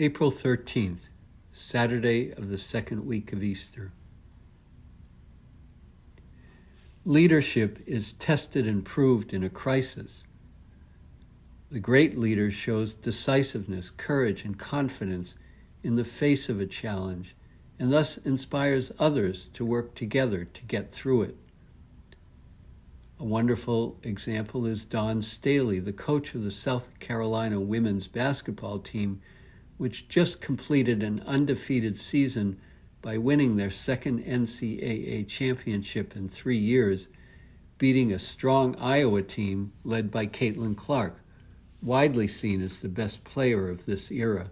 April 13th, Saturday of the second week of Easter. Leadership is tested and proved in a crisis. The great leader shows decisiveness, courage, and confidence in the face of a challenge, and thus inspires others to work together to get through it. A wonderful example is Dawn Staley, the coach of the South Carolina women's basketball team, which just completed an undefeated season by winning their second NCAA championship in 3 years, beating a strong Iowa team led by Caitlin Clark, widely seen as the best player of this era.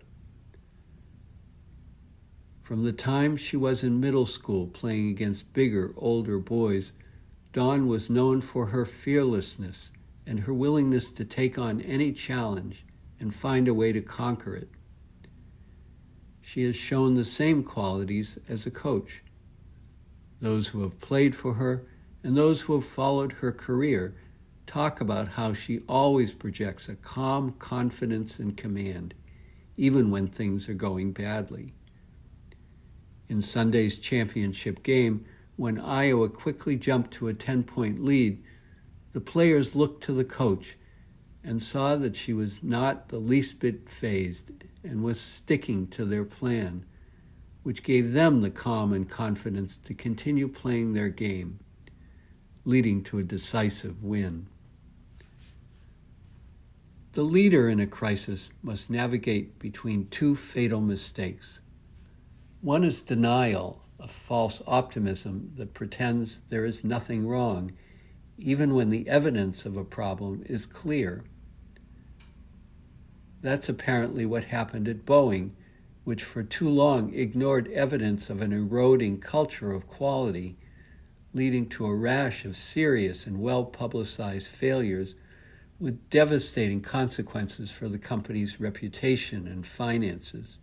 From the time she was in middle school playing against bigger, older boys, Dawn was known for her fearlessness and her willingness to take on any challenge and find a way to conquer it. She has shown the same qualities as a coach. Those who have played for her and those who have followed her career talk about how she always projects a calm confidence and command, even when things are going badly. In Sunday's championship game, when Iowa quickly jumped to a 10-point lead, the players looked to the coach and saw that she was not the least bit fazed and was sticking to their plan, which gave them the calm and confidence to continue playing their game, leading to a decisive win. The leader in a crisis must navigate between two fatal mistakes. One is denial, a false optimism that pretends there is nothing wrong, even when the evidence of a problem is clear. That's apparently what happened at Boeing, which for too long ignored evidence of an eroding culture of quality, leading to a rash of serious and well-publicized failures with devastating consequences for the company's reputation and finances.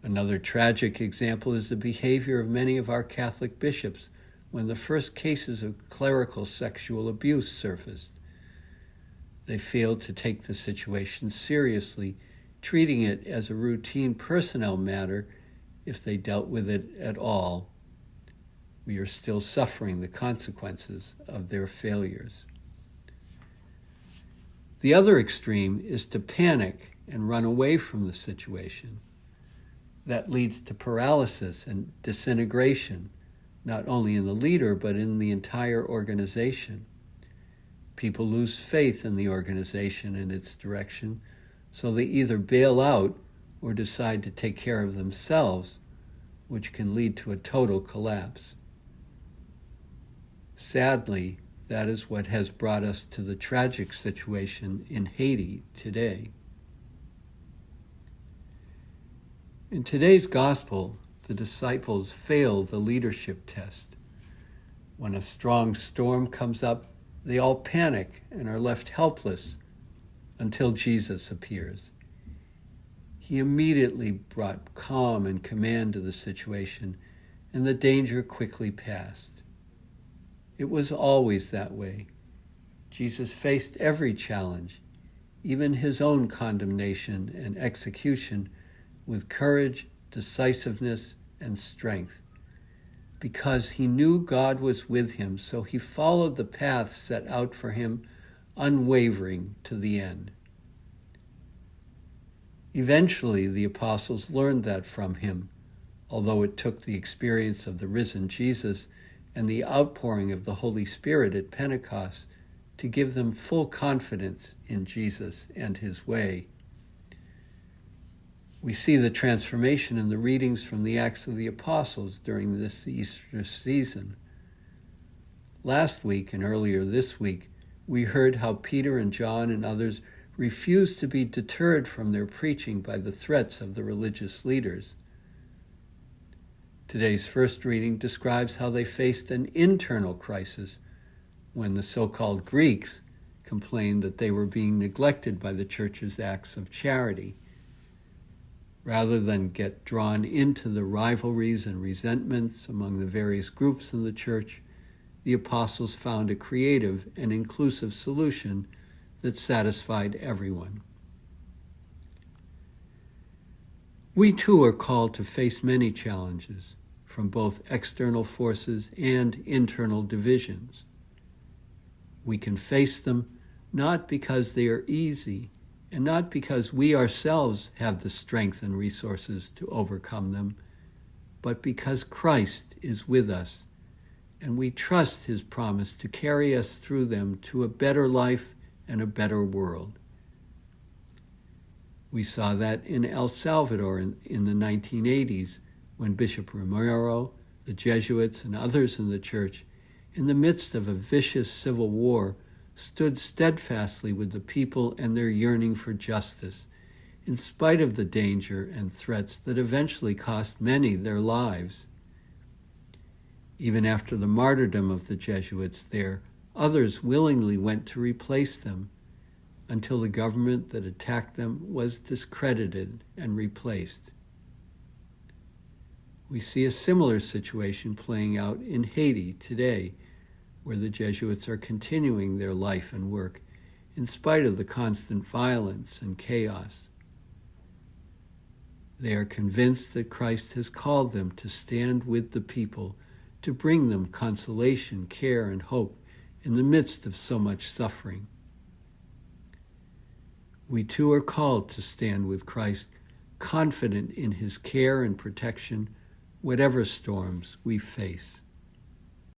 Another tragic example is the behavior of many of our Catholic bishops when the first cases of clerical sexual abuse surfaced. They failed to take the situation seriously, treating it as a routine personnel matter if they dealt with it at all. We are still suffering the consequences of their failures. The other extreme is to panic and run away from the situation. That leads to paralysis and disintegration, not only in the leader, but in the entire organization. People lose faith in the organization and its direction, so they either bail out or decide to take care of themselves, which can lead to a total collapse. Sadly, that is what has brought us to the tragic situation in Haiti today. In today's gospel, the disciples fail the leadership test. When a strong storm comes up, they all panic and are left helpless until Jesus appears. He immediately brought calm and command to the situation, and the danger quickly passed. It was always that way. Jesus faced every challenge, even his own condemnation and execution, with courage, decisiveness, and strength. Because he knew God was with him, so he followed the path set out for him, unwavering to the end. Eventually, the apostles learned that from him, although it took the experience of the risen Jesus and the outpouring of the Holy Spirit at Pentecost to give them full confidence in Jesus and his way. We see the transformation in the readings from the Acts of the Apostles during this Easter season. Last week and earlier this week, we heard how Peter and John and others refused to be deterred from their preaching by the threats of the religious leaders. Today's first reading describes how they faced an internal crisis when the so-called Greeks complained that they were being neglected by the church's acts of charity. Rather than get drawn into the rivalries and resentments among the various groups in the church, the apostles found a creative and inclusive solution that satisfied everyone. We too are called to face many challenges from both external forces and internal divisions. We can face them not because they are easy and not because we ourselves have the strength and resources to overcome them, but because Christ is with us and we trust his promise to carry us through them to a better life and a better world. We saw that in El Salvador in the 1980s when Bishop Romero, the Jesuits, and others in the church, in the midst of a vicious civil war, stood steadfastly with the people and their yearning for justice, in spite of the danger and threats that eventually cost many their lives. Even after the martyrdom of the Jesuits there, others willingly went to replace them until the government that attacked them was discredited and replaced. We see a similar situation playing out in Haiti today, where the Jesuits are continuing their life and work in spite of the constant violence and chaos. They are convinced that Christ has called them to stand with the people, to bring them consolation, care, and hope in the midst of so much suffering. We too are called to stand with Christ, confident in his care and protection, whatever storms we face.